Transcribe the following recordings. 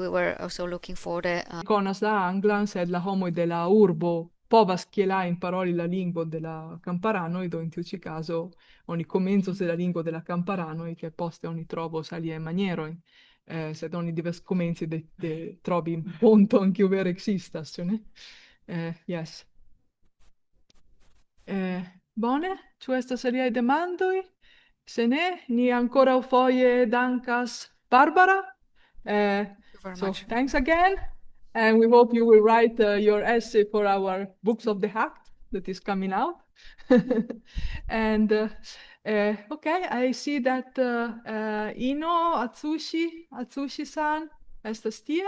We were also looking for the Konas la anglan, sed la homoj de la urbo povas kiel paroli la lingvo de la kamparanoj, do en tiu ĉi kazo oni komencos de la lingvo de la kamparanoj, ke poste oni trovos aliajn manierojn. Sed oni devas komenci de trovi ponton kiu vere ekzistas, ĉu ne? Yes. Bone, ĉu estas aliaj demandoj? Se ne, ni ankoraŭfoje dankas Barbara. Thank you very So much. thanks again, and we hope you will write your essay for our Books of the Hack that is coming out. And okay, I see that Iino, Atsushi-san, estas tie?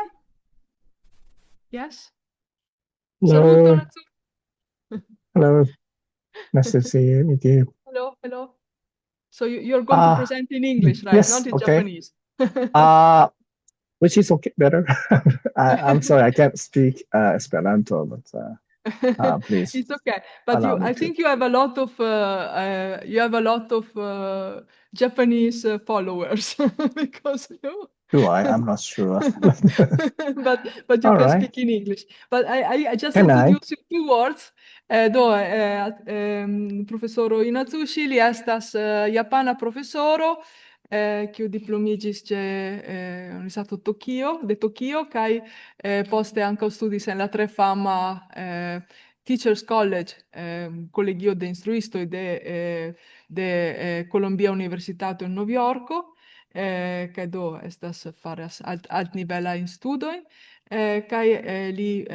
Yes? Hello. Saluton, Atsushi. Hello. Nice to see you, meet you. Hello, hello. So you're going to present in English, right? Yes, Not in okay. Japanese. Which is okay, better. I'm sorry, I can't speak Esperanto, but please. It's okay, but I think you have a lot of Japanese followers because you. Do I? I'm not sure. But you All can right. speak in English. But I just Can introduce you two words. Profesoro Atsushi li estas japana profesoro kiu diplomigis ĉe Universitato de Tokio kaj poste ankaŭ studis en la tre fama Teachers College, Colegio de Instruistoj de Columbia Universitato en Novjorko, kaj do estas faras altnivelajn studojn, kaj li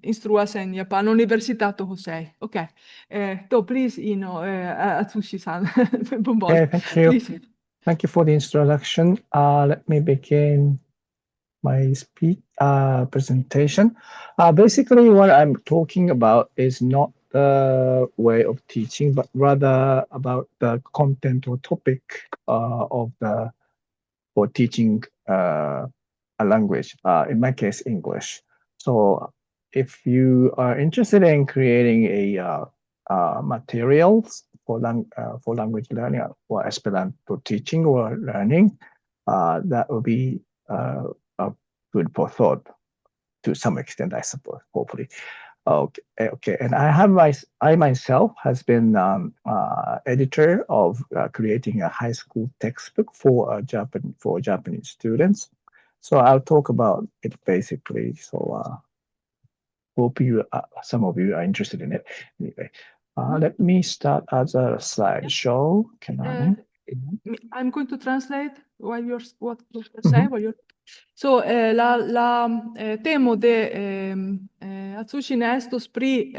instruas en Japana Universitato Hosei. Okay. Do please, Iino, Atsushi-san. Okay, thank you. Please. Thank you for the introduction. Let me begin my presentation. Basically, what I'm talking about is not the way of teaching, but rather about the content or topic for teaching a language. In my case, English. So, if you are interested in creating a materials for language learning or Esperanto teaching or learning, that will be a good for thought to some extent, I suppose, hopefully. Okay. And I myself has been editor of creating a high school textbook for Japanese students. So I'll talk about it basically. So hope some of you are interested in it. Anyway, let me start as a slideshow. Can I? I'm going to translate what you're saying. So la temo de Atsushi ne estos pri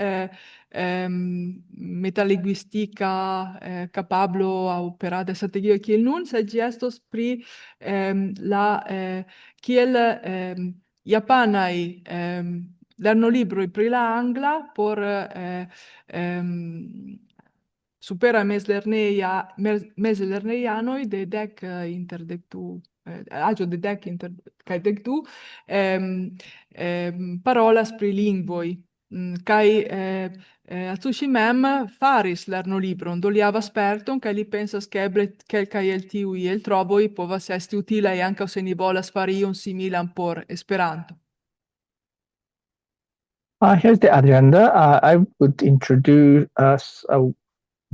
metalinguistica capablo a operare strategio kiel nun, sed ĝi estos pri la kiel japanaj lernolibroj pri la angla por supera mezlernejanoj de dek inter dek du aĝo de dek inter kaj dek du parolas pri lingvoj kaj Atsushi mem faris lernolibron, do li havas sperton kaj li pensas ke eble kelkaj el tiuj eltrovoj povas esti utilaj ankaŭ se ni volas fari ion similan por Esperanto. Here's the agenda. I would introduce us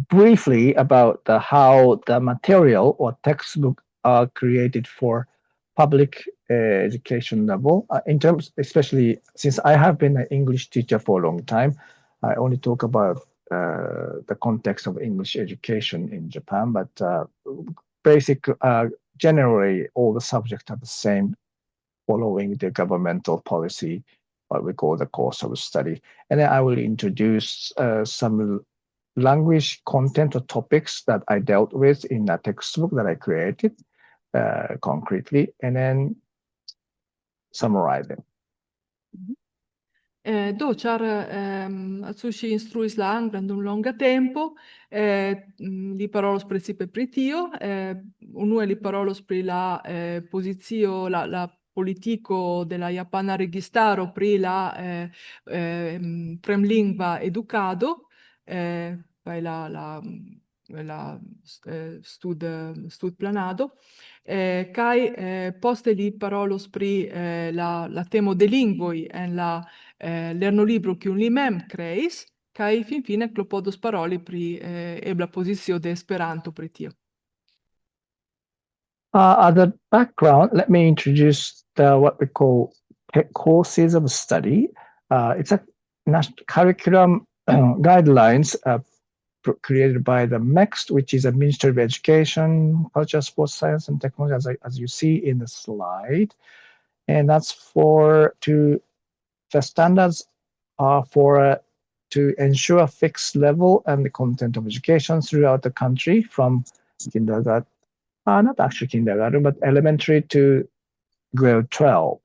briefly about how the material or textbook are created for public education level. In terms, especially since I have been an English teacher for a long time, I only talk about the context of English education in Japan, but generally all the subjects are the same, following the governmental policy, what we call the course of study. And then I will introduce some language content or topics that I dealt with in a textbook that I created concretely, and then summarize them. Do, ĉar Atsushi instruis la anglan dum longa tempo, li parolos precipe pri tio, unue li parolos pri la pozicio, la politico de la japana registaro pri la fremlingva edukado, kaj la studplanado, kaj poste li parolos pri la temo de lingvoj en la lernolibro kiun li mem kreis, kaj finfine klopodos paroli pri ebla pozicio de Esperanto pri tio. As a background, let me introduce what we call courses of study. It's a national curriculum guidelines created by the MEXT, which is a Ministry of Education, Culture, Sports, Science, and Technology, as you see in the slide. And that's the standards are to ensure a fixed level and the content of education throughout the country from kindergarten, not actually kindergarten, but elementary to grade 12.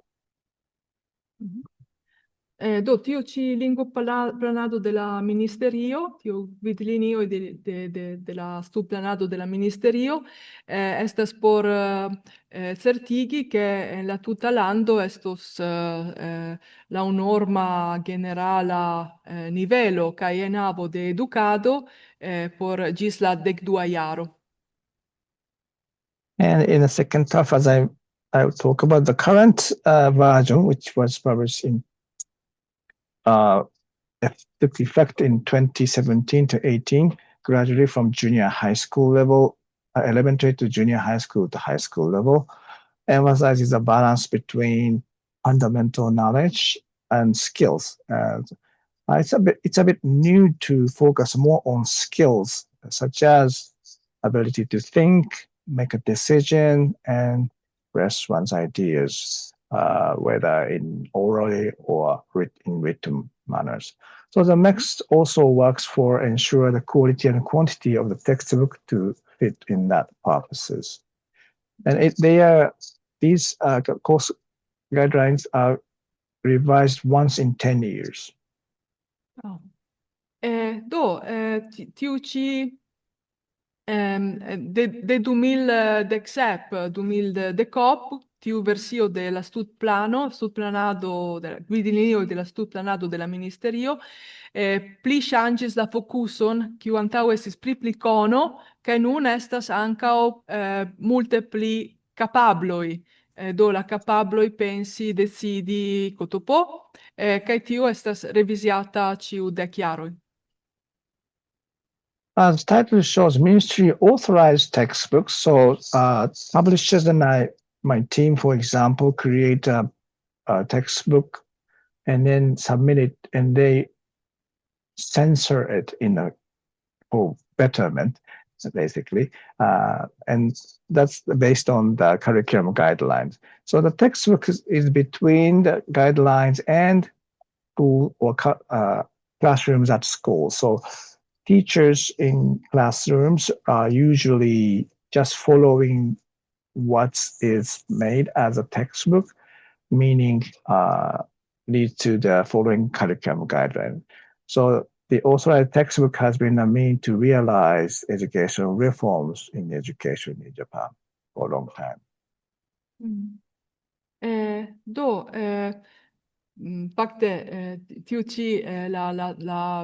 Tio ci lingvoplanado de la ministerio, tio vidlinio de la studplanado de la ministerio, estas por certigi che en la tuta lando estos la norma generala nivelo kaj enavo de edukado por ĝis la 12 jaro. And in the second half, as I will talk about the current version, which was published in took effect in 2017 to 18, gradually from junior high school level, elementary to junior high school to high school level, emphasizes a balance between fundamental knowledge and skills. It's a bit new to focus more on skills, such as ability to think, make a decision, and express one's ideas, whether in orally or in written manners. So the MEXT also works for ensure the quality and quantity of the textbook to fit in that purposes. And these course guidelines are revised once in 10 years. Oh. Tiu ci de 2017, 2018, tiu versio de la studplanado, de la guidlinio de la studplanado de la ministerio, pli ŝanĝis la fokuson, kiu antaŭ estis pli kono, kaj nun estas ankaŭ multe pli kapabloj, do la kapabloj pensi, decidi kotopo, kaj tio estas reviziata ĉiu 10 jaroj. As the title shows, ministry authorized textbooks. So publishers and my team, for example, create a textbook and then submit it, and they censor it for betterment, basically. And that's based on the curriculum guidelines. So the textbook is between the guidelines and school or classrooms at school. So teachers in classrooms are usually just following what is made as a textbook, meaning leads to the following curriculum guideline. So the authorized textbook has been a means to realize educational reforms in education in Japan for a long time. Fakte tiu ci la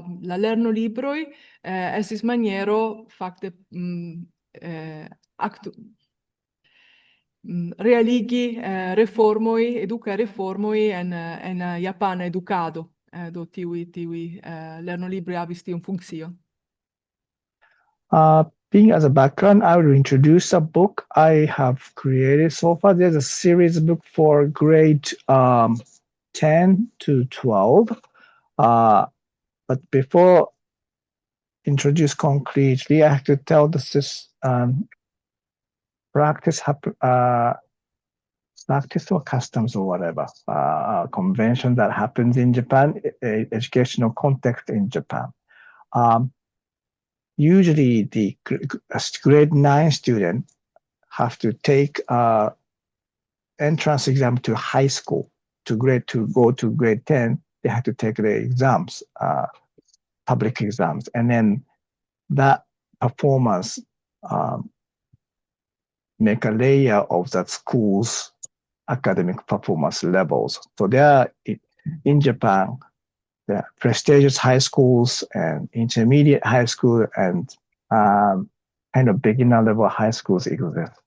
lernolibroj estis maniero fakte realigi reformoj, edukaj reformoj en japana edukado. Do tiuj lernolibroj havis tiun funkcion. Being as a background, I will introduce a book I have created so far. There's a series book for grade 10 to 12. But before introduce concretely, I have to tell this practice or customs or whatever, convention that happens in Japan, educational context in Japan. Usually the grade 9 student have to take entrance exam to high school. To go to grade 10, they have to take the exams, public exams, and then that performance make a layer of that school's academic performance levels. So there are in Japan, there are prestigious high schools and intermediate high school and kind of beginner level high schools exist?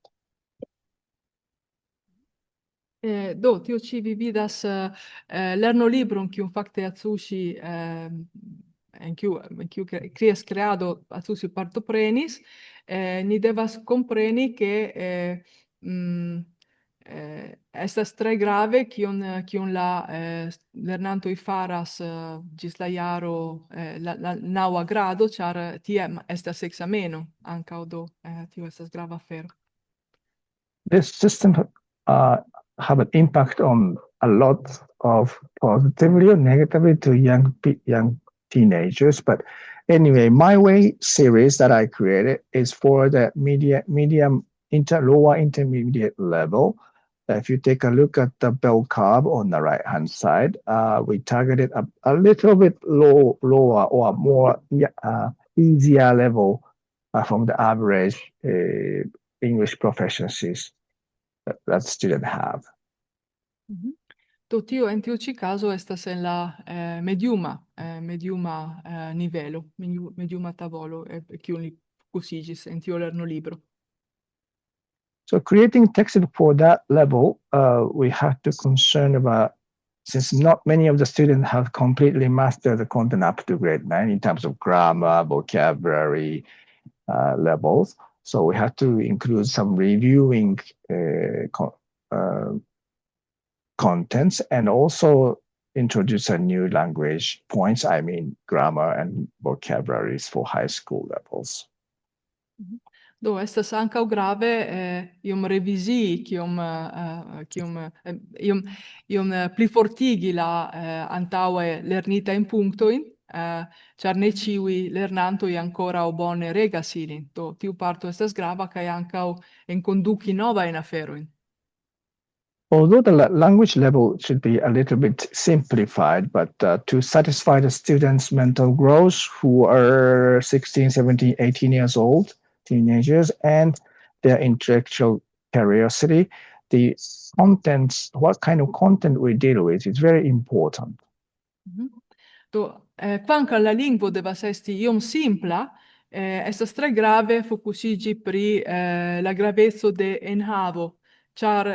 Do tio ci vi vidas lernolibron kiun fakte Atsushi en kiu krias kreado Atsushi partoprenis, ni devas kompreni ke estas tre grave kiun la lernantoj faras ĝis la jaro la naŭa grado, ĉar tie estas ekzameno ankaŭ do tio estas grava afero. This system have an impact on a lot of positively or negatively to young teenagers. But anyway, my way series that I created is for the medium lower intermediate level. If you take a look at the bell curve on the right hand side, we targeted a little bit lower or more easier level from the average English proficiencies that students have. Do tio en tiu ĉi kazo estas en la mediuma nivelo, mediuma tavolo kiun li fokusiĝis en tio lernolibro. So creating text for that level, we have to concern about, since not many of the students have completely mastered the content up to grade 9 in terms of grammar, vocabulary levels. So we have to include some reviewing contents and also introduce a new language points, I mean grammar and vocabularies for high school levels. Do estas ankaŭ grave iom revizii iom plifortigi la antaŭe lernitajn punktojn, ĉar ne ĉiuj lernantoj ankoraŭ bone regas ilin. Do tiu parto estas grava kaj ankaŭ enkonduki novajn aferojn. Although the language level should be a little bit simplified, but to satisfy the students' mental growth who are 16, 17, 18 years old, teenagers, and their intellectual curiosity, the contents, what kind of content we deal with is very important. Do, kvankam la lingvo devas esti iom simpla, estas tre grave fokusiĝi pri la graveco de enhavo, ĉar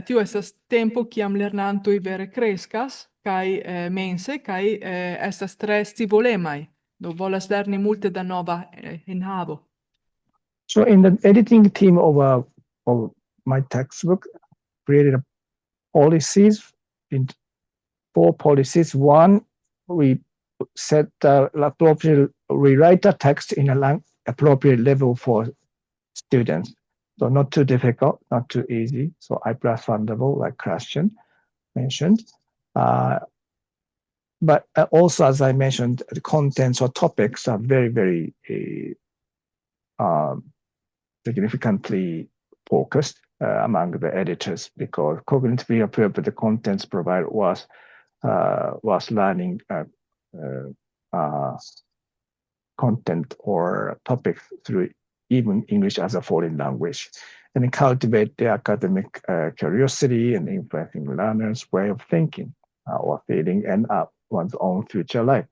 tio estas tempo kiam lernantoj vere kreskas kaj mense kaj estas tre scivolemaj, do volas lerni multe da nova enhavo. So in the editing team of my textbook, created policies in 4 policies. One, we set appropriate, rewrite the text in an appropriate level for students. So not too difficult, not too easy. So I plus one level, like Christian mentioned. But also, as I mentioned, the contents or topics are very, very significantly focused among the editors, because cognitively appropriate the contents provided was learning content or topics through even English as a foreign language, and then cultivate the academic curiosity and influencing learners' way of thinking or feeling and one's own future life.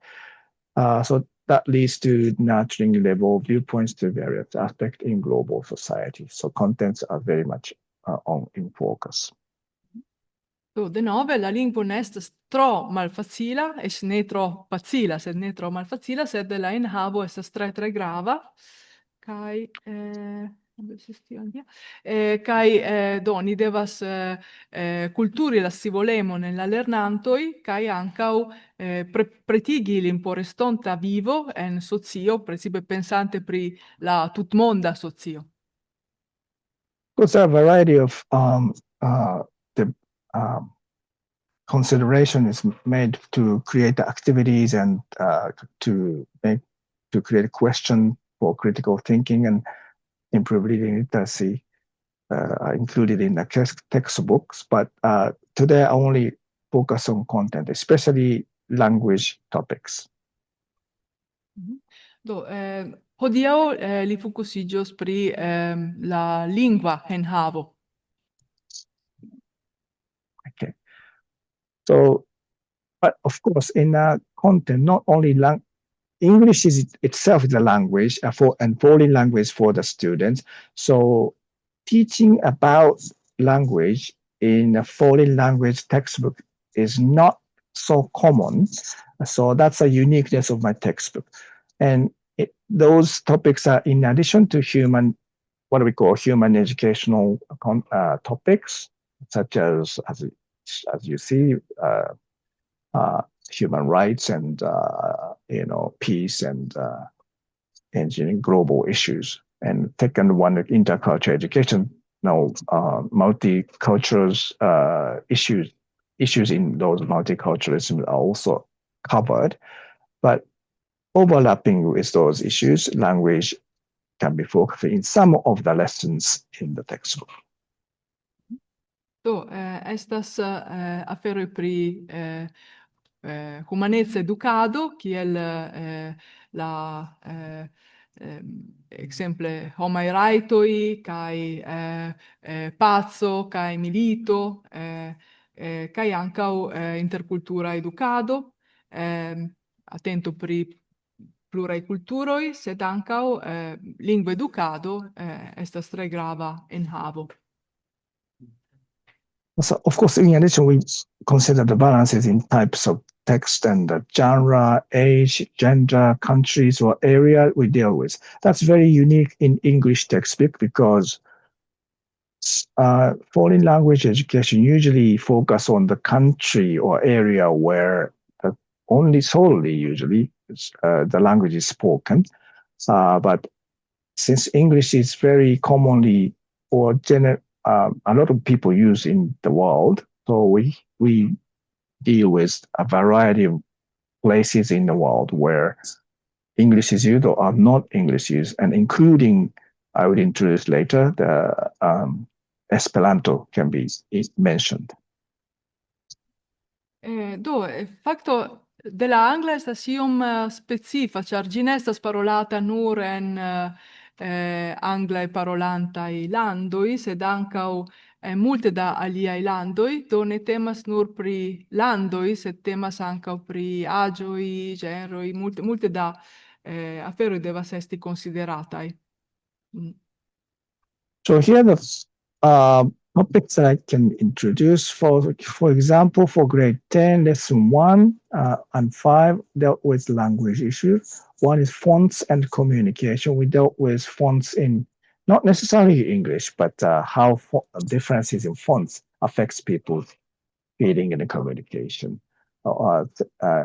So that leads to nurturing level viewpoints to various aspects in global society. So contents are very much in focus. Do denove la lingvo ne estas tro malfacila, eĉ ne tro facila, sed ne tro malfacila, sed la enhavo estas tre tre grava. Kaj do ni devas kulturi la scivolemon en la lernantoj kaj ankaŭ pretigi ilin por estonta vivo en socio, precipe pensante pri la tutmonda socio. There's a variety of consideration is made to create the activities and to create a question for critical thinking and improve reading literacy included in the textbooks. But today I only focus on content, especially language topics. Do, hodiaŭ li fokusiĝos pri la lingva enhavo. Okay. So, but of course, in content, not only English is itself is a language and foreign language for the students. So teaching about language in a foreign language textbook is not so common. So that's a uniqueness of my textbook. And those topics are in addition to what we call human educational topics, such as you see, human rights and peace and engineering, global issues. And second one, intercultural education. Multicultural issues in those multiculturalism are also covered, but overlapping with those issues, language can be focused in some of the lessons in the textbook. Estas afero pri humanezza educado, kiel la exemple homaj rajtoj kaj paco kaj milito kaj ankaŭ interkultura edukado, atento pri pluraj kulturoj, sed ankaŭ lingva edukado estas tre grava enhavo. So, of course, in addition, we consider the balances in types of text and the genre, age, gender, countries, or area we deal with. That's very unique in English textbook because foreign language education usually focus on the country or area where only solely usually the language is spoken. But since English is very commonly or a lot of people use in the world, so we deal with a variety of places in the world where English is used or not English used, and including, I would introduce later, the Esperanto can be mentioned. Facto de la angla estas iom specifa, ĉar ĝi ne estas parolata nur en anglaj parolantaj landoj, sed ankaŭ multe da aliaj landoj, do ne temas nur pri landoj, sed temas ankaŭ pri aĝoj, ĝenroj, multe da aferoj devas esti konsiderataj. So here the topics that I can introduce, for example, for grade 10, lesson 1 and 5 dealt with language issues. One is fonts and communication. We dealt with fonts in not necessarily English, but how differences in fonts affects people's feeling and communication.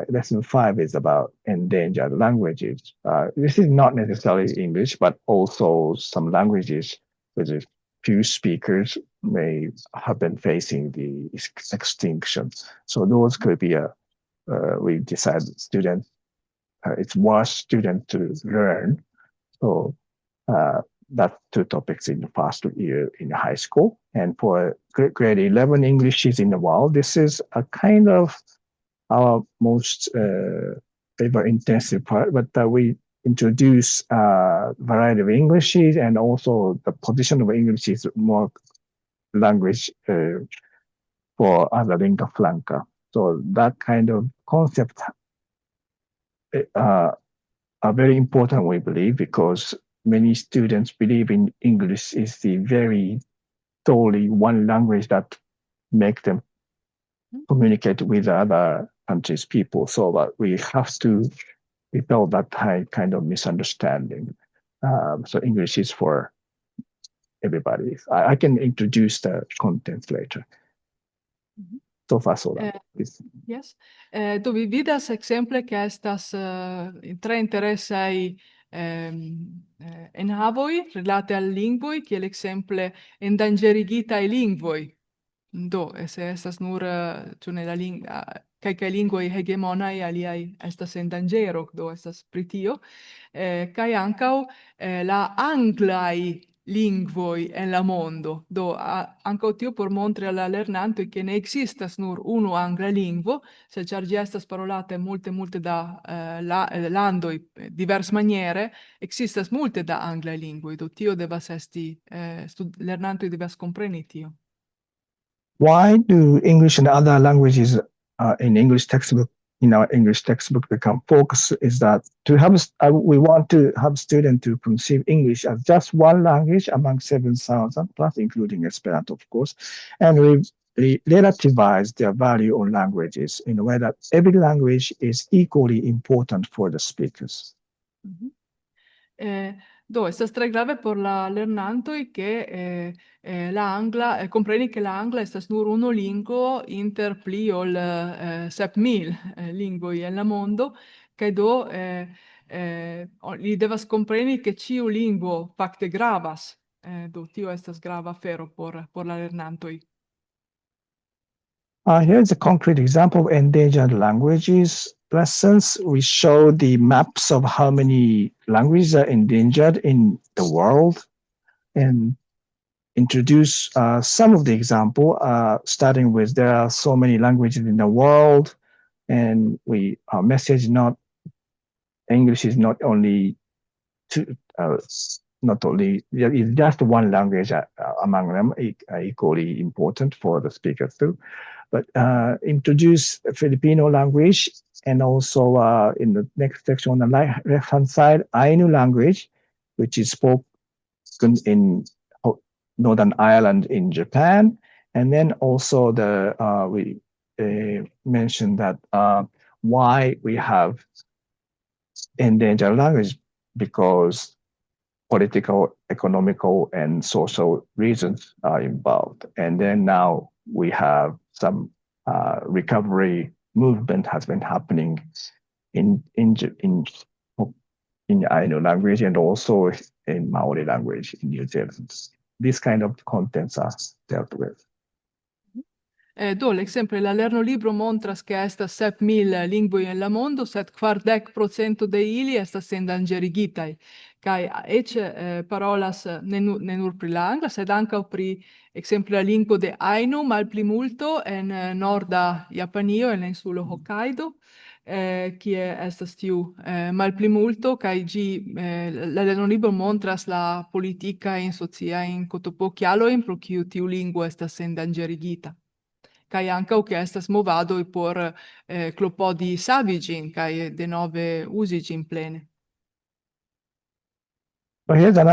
Lesson 5 is about endangered languages. This is not necessarily English, but also some languages with a few speakers may have been facing the extinction. So those could be we decide students, it's worth student to learn. So that's 2 topics in the first year in high school. And for grade 11 English is in the world, this is a kind of our most labor intensive part, but we introduce a variety of Englishes, and also the position of English is more language for other lingua franca. So that kind of concept are very important, we believe, because many students believe in English is the very solely one language that make them communicate with other countries' people. So we have to repel that kind of misunderstanding. So English is for everybody. I can introduce the contents later. So far, so that. Yes. Do vi vidas exemple ke estas tre interesaj enhavoj rilate al lingvoj, kiel ekzemple endanĝerigitaj lingvoj. Do, se estas nur ĉu ne la kelkaj lingvoj hegemonaj, aliaj estas en danĝero, do estas pri tio. Kaj ankaŭ la anglaj lingvoj en la mondo. Do, ankaŭ tio por montri al la lernantoj ke ne ekzistas nur unu angla lingvo, sed ĉar ĝi estas parolata en multe da landoj diversmaniere, ekzistas multe da anglaj lingvoj. Do, tio devas esti, lernantoj devas kompreni tio. Why do English and other languages in English textbook in our English textbook become focus is that we want to have students to conceive English as just one language among 7,000 plus, including Esperanto, of course, and we relativize their value on languages in a way that every language is equally important for the speakers. Estas tre grave por la lernantoj ke la angla kompreni ke la angla estas nur unu lingvo inter pli ol 7,000 lingvoj en la mondo, kaj do li devas kompreni ke ĉiu lingvo fakte gravas. Do tio estas grava afero por la lernantoj. Here's a concrete example of endangered languages lessons. We show the maps of how many languages are endangered in the world and introduce some of the example, starting with there are so many languages in the world, and our message English is not only it's just one language among them, equally important for the speakers too. But introduce Filipino language, and also in the next section on the left-hand side, Ainu language, which is spoken in Northern Ireland in Japan. And then also we mentioned that why we have endangered language, because political, economical, and social reasons are involved. And then now we have some recovery movement has been happening in Ainu language and also in Maori language in New Zealand. These kind of contents are dealt with. Do l'exemplo la lernolibro montras che estas 7,000 lingvoj en la mondo, sed 40% de ili estas endanĝerigitaj, kaj eĉ parolas ne nur pri la angla, sed ankaŭ pri ekzemple la lingvo de Ainu malplimulto en norda Japanio, en la insulo Hokkaido, kie estas tiu malplimulto, kaj la lernolibro montras la politikajn, sociajn kotopokialojn pro kiu tiu lingvo estas endanĝerigita. Kaj ankaŭ ke estas movadoj por klopodi savi ĝin kaj denove uzi ĝin plene. But here's an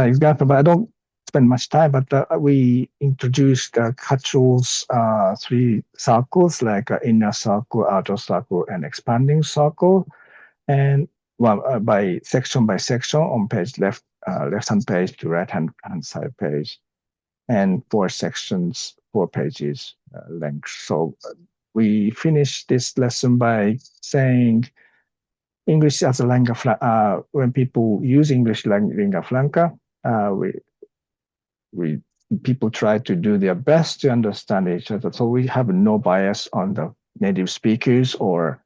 example, but I don't spend much time, but we introduced Kachu's 3 circles, like inner circle, outer circle, and expanding circle. And by section on page left-hand page to right-hand side page, and 4 sections, 4 pages length. So we finished this lesson by saying English as a lingua franca. When people use English lingua franca, people try to do their best to understand each other. So we have no bias on the native speakers or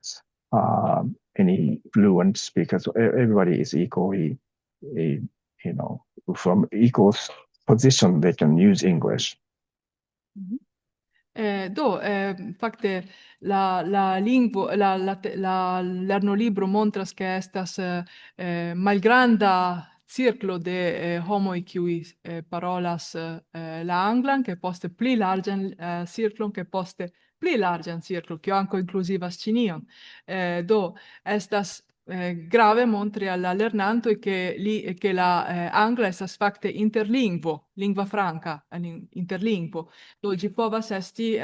any fluent speakers. Everybody is equally, from equal position, they can use English. Fakte la lernolibro montras ke estas malgranda cirklo de homoj kiuj parolas la anglan, ke poste pli larĝan cirklon, ke poste pli larĝan cirklon, kio ankaŭ inkluzivas Ĉinion. Do estas grave montri alla lernantoj ke la angla estas fakte interlingvo, lingva franca, interlingvo. Do ĝi povas esti,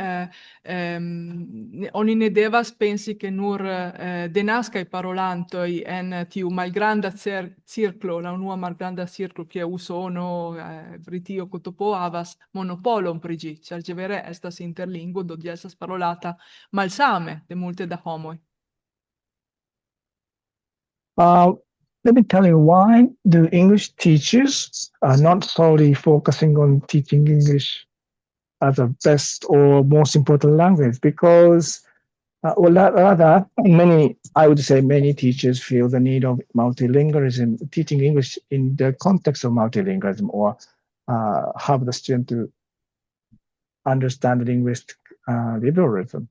oni ne devas pensi ke nur denaskaj parolantoj en tiu malgranda cirklo, la unua malgranda cirklo kie Usono, Britio, kotopo havas monopolon pri ĝi, ĉar ĝi vere estas interlingvo, do ĝi estas parolata malsame de multe da homoj. Let me tell you why do English teachers are not solely focusing on teaching English as a best or most important language, because rather I would say many teachers feel the need of multilingualism, teaching English in the context of multilingualism, or have the student to understand linguistic liberalism.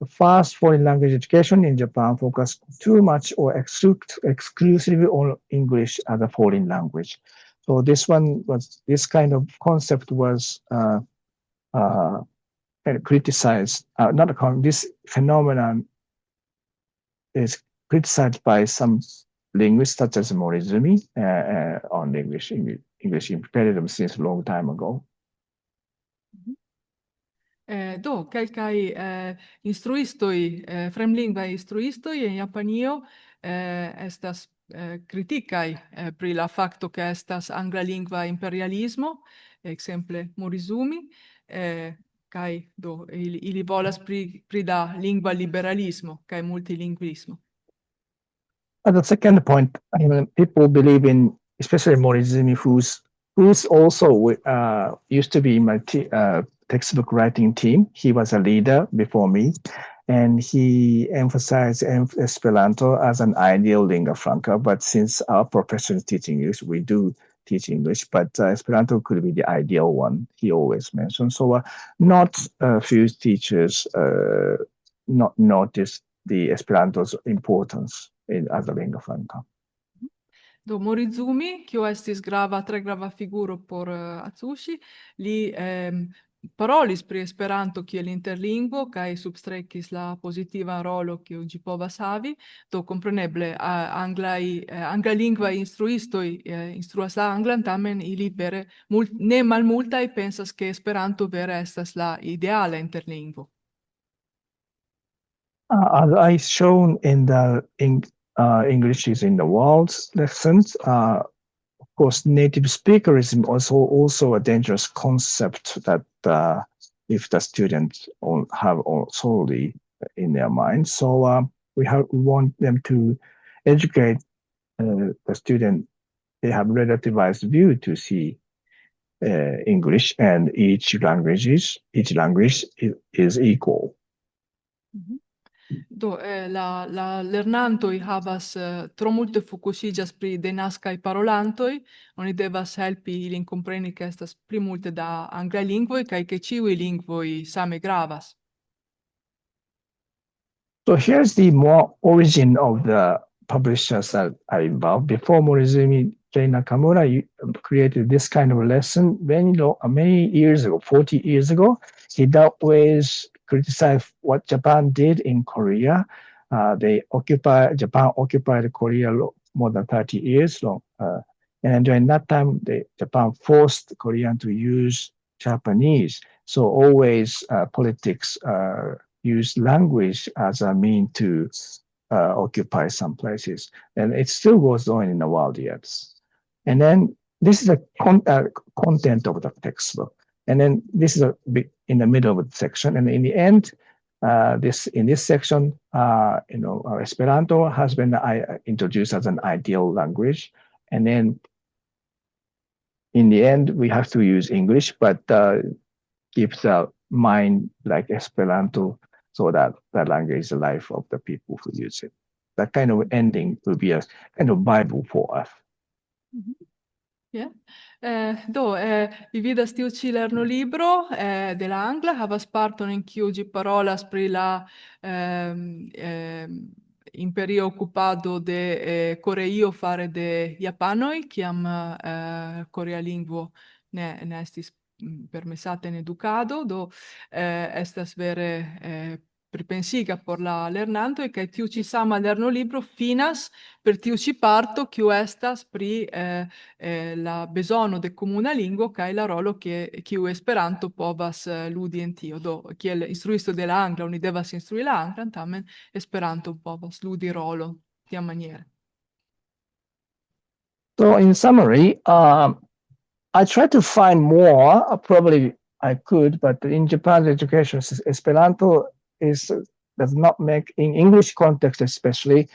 The fast foreign language education in Japan focused too much or exclusively on English as a foreign language. So this kind of concept was criticized. This phenomenon is criticized by some linguists such as Morizumi on English imperative since a long time ago. Do kelkaj instruistoj, fremlingvaj instruistoj en Japanio estas kritikaj pri la fakto ke estas anglalingva imperialismo, ekzemple Morizumi, kaj do ili volas pri la lingva liberalismo kaj multilingvismo. The second point, people believe in, especially Morizumi, who's also used to be in my textbook writing team. He was a leader before me, and he emphasized Esperanto as an ideal lingua franca. But since our profession is teaching English, we do teach English, but Esperanto could be the ideal one, he always mentioned. So not a few teachers not noticed the Esperanto's importance as a lingua franca. Do Morizumi, kiu estis tre grava figuro por Atsushi, li parolis pri Esperanto kiel interlingvo kaj substrekis la pozitivan rolo kiu ĝi povas havi. Do kompreneble anglalingvaj instruistoj instruas la anglan, tamen ili vere ne malmultaj pensas ke Esperanto vere estas la ideala interlingvo. As I shown in the English is in the world lessons, of course, native speakerism is also a dangerous concept that if the students have solely in their mind. So we want them to educate the student. They have relativized view to see English, and each language is equal. Do la lernantoj havas tro multe fokusiĝas pri denaskaj parolantoj, oni devas helpi ilin kompreni ke estas pli multe da anglaj lingvoj kaj ke ĉiuj lingvoj same gravas. So here's the more origin of the publishers that are involved. Before Morizumi, J. Nakamura created this kind of lesson many years ago, 40 years ago. He always criticized what Japan did in Korea. Japan occupied Korea more than 30 years long. And during that time, Japan forced Korean to use Japanese. So always politics use language as a mean to occupy some places. And it still goes on in the world yet. And then this is the content of the textbook. And then this is in the middle of the section. And in the end, in this section, Esperanto has been introduced as an ideal language. And then in the end, we have to use English, but keep the mind like Esperanto, so that the language is the life of the people who use it. That kind of ending will be a kind of Bible for us. Yeah. Vi vidas tiu ĉi lernolibro de la angla havas parton en kiu ĝi parolas pri la imperia okupado de Koreio fare de japanoj, kiam korea lingvo ne estis permesata en edukado, do estas vere pripensiga por la lernantoj, kaj tiu ĉi sama lernolibro finas per tiu ĉi parto kiu estas pri la bezono de komuna lingvo kaj la rolo kiu Esperanto povas ludi en tio. Do kiel instruisto de la angla oni devas instrui la anglan, tamen Esperanto povas ludi rolo tiamaniere. So in summary, I try to find more. Probably I could, but in Japan's education, Esperanto does not make, in English context especially,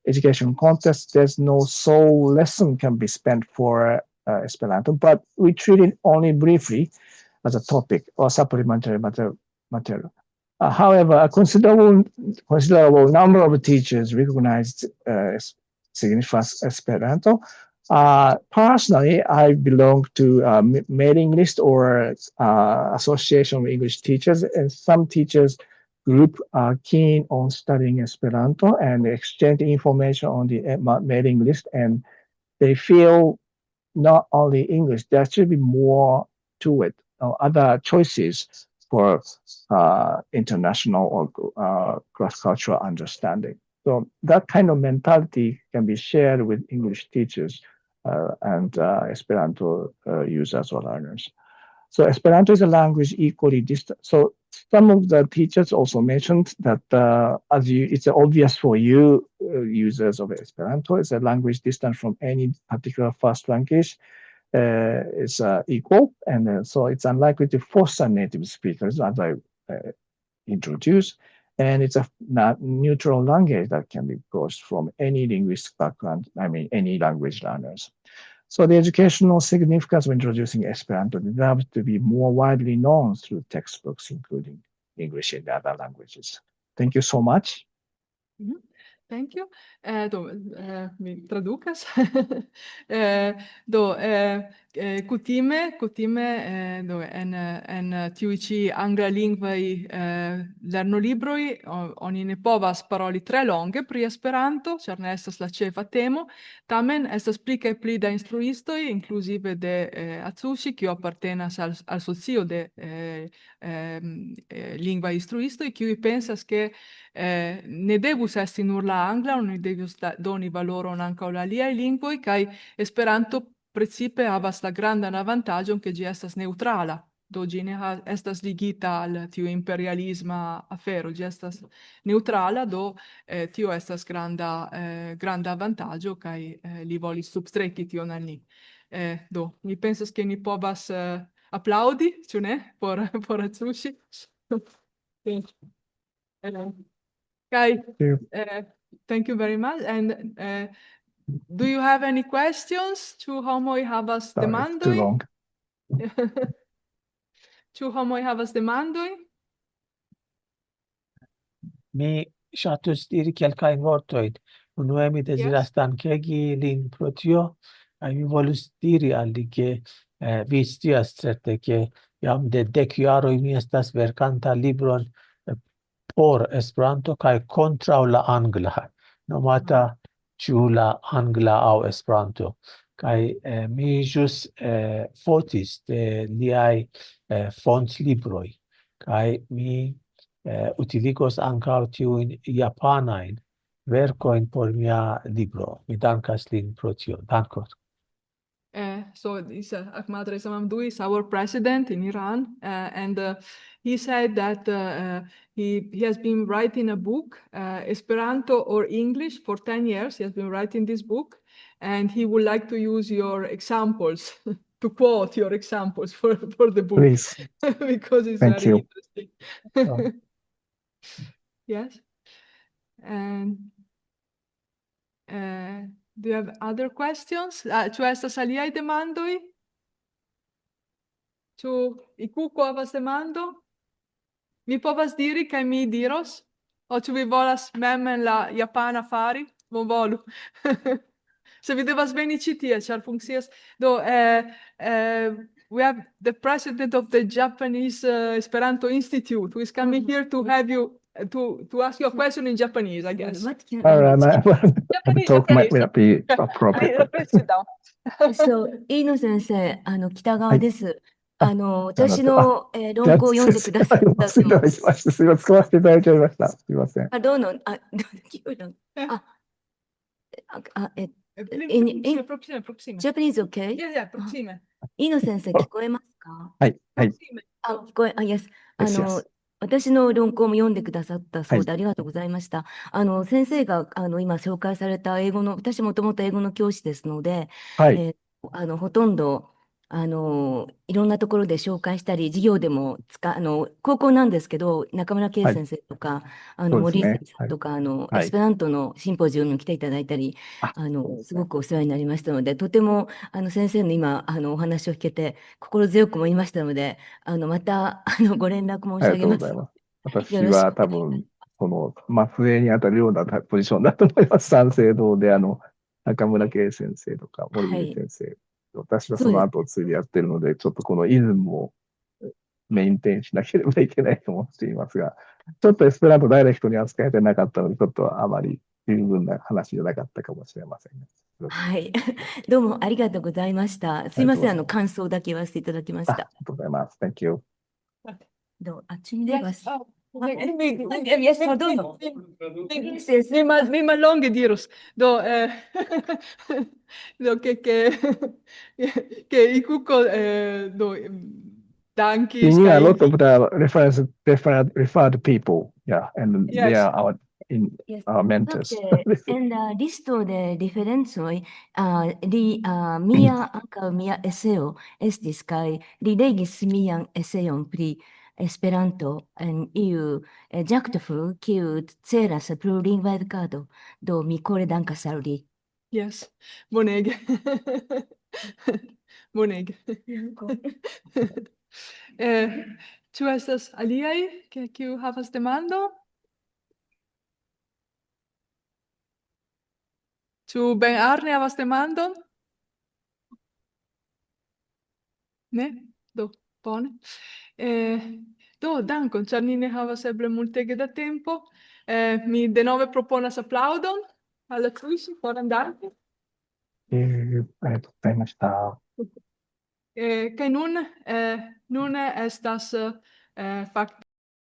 education context, there's no sole lesson can be spent for Esperanto, but we treat it only briefly as a topic or supplementary material. However, a considerable number of teachers recognized significance Esperanto. Personally, I belong to a mailing list or association of English teachers, and some teachers group are keen on studying Esperanto and exchange information on the mailing list, and they feel not only English, there should be more to it, other choices for international or cross-cultural understanding. So that kind of mentality can be shared with English teachers and Esperanto users or learners. So Esperanto is a language equally distant. So some of the teachers also mentioned that it's obvious for you users of Esperanto, it's a language distant from any particular first language. Is equal, and so it's unlikely to foster native speakers, as I introduced. And it's a neutral language that can be approached from any linguistic background, I mean, any language learners. So the educational significance of introducing Esperanto deserves to be more widely known through textbooks, including English and other languages. Thank you so much. Thank you. Mi traducas. Kutime en tiuj ĉi anglalingvaj lernolibroj oni ne povas paroli tre longe pri Esperanto, ĉar ne estas la ĉefa temo. Tamen estas pli kaj pli da instruistoj, inkluzive de Atsushi, kiu apartenas al socio de lingvaj instruistoj, kiuj pensas ke ne devus esti nur la angla, oni devus doni valoron ankaŭ al aliaj lingvoj, kaj Esperanto precipe havas la grandan avantaĝon, ke ĝi estas neŭtrala. Do ĝi ne estas ligita al tiu imperialisma afero, ĝi estas neŭtrala, do tio estas granda avantaĝo, kaj li volis substreki tion al ni. Do mi pensas, ke ni povas aplaŭdi, ĉu ne, por Atsushi. Thank you very much. And do you have any questions? Ĉu homoj havas demandoj? Too long. Ĉu homoj havas demandoj? Mi ŝatus diri kelkajn vortojn. Unue mi deziras dankegi lin pro tio, kaj mi volus diri al li ke vi scias certe ke jam de 10 jaroj mi estas verkanta libron por Esperanto kaj kontraŭ la angla, nomata ĉu la angla aŭ Esperanto. Kaj mi ĵus fotis de liaj fontlibroj, kaj mi utiligos ankaŭ tiujn japanajn verkojn por mia libro. Mi dankas lin pro tio. Dankon. So this Ahmad Reza Mamdouh is our president in Iran, and he said that he has been writing a book, Esperanto or English, for 10 years. He has been writing this book, and he would like to use your examples, to quote your examples for the book. Please. Because it's Thank very you. interesting. Yes. And do you have other questions? Ĉu estas aliaj demandoj? Ĉu Ikuko havas demando? Mi povas diri kaj mi diros? O ĉu vi volas mem en la japana fari? Bonvolu. Se vi devas veni ĉi tie, ĉar funkcias. Do, we have the president of the Japanese Esperanto Institute, who is coming here to have you to ask you a question in Japanese, I guess. What can All right, my Japanese, talk might Japanese. not be appropriate. Please sit down.そう、飯野先生、北川です。私じゃあの論考を読んでくださったすいません。すいません。使わせていただいちゃいました。すいません。どうの、聞こえるProxima. Japanese okay? Yeah, proxima. 飯野先生、聞こえますか？はい。はい。聞こえ、yes。Yes, yes. 私の論考も読んでくださったそうではありがとうございました。先生が今紹介された英語の、私もともと英語の教師ですので、はい。ほとんどいろんなところで紹介したり、授業でも高校なんですけど、中村圭先生とか、森井先生とか、エスペラントのシンポジウムに来ていただいたり、すごくお世話になりましたので、とても先生の今お話を聞けて心強く思いましたので、またご連絡申し上げます。私は多分、末にあたるようなポジションだと思います。三省堂で中村圭先生とか森井先生。私はその後を継いでやってるので、ちょっとこのイズムをメインテインしなければいけないと思っていますが、ちょっとエスペラントダイレクトに扱えてなかったので、ちょっとあまり十分な話じゃなかったかもしれませんね。はい。どうもありがとうございました。すいません、感想だけ言わせていただきました。ありがとうございます。Thank you. どうあっちに出ます。Yes, perdono. Mi mallonge dirus. Do, do che i cucco do danki You need a lot sky. of the referred people, yeah, and they Yes. are our mentors. En la listo de diferencoj, mia ankaŭ mia eseo estis kaj li legis mian eseon pri Esperanto en iu ĝaktofo kiu celas plurlingva edukado. Do mi kore dankas al li. Yes, bonege. Bonege. Ĉu estas aliaj, kiu havas demandon? Ĉu Ben Arne havas demandon? Ne? Do, bone. Do, dankon, ĉar ni ne havas eble multege da tempo. Mi denove proponas aplaŭdon al Atsushi por andante. Kaj nun estas fakte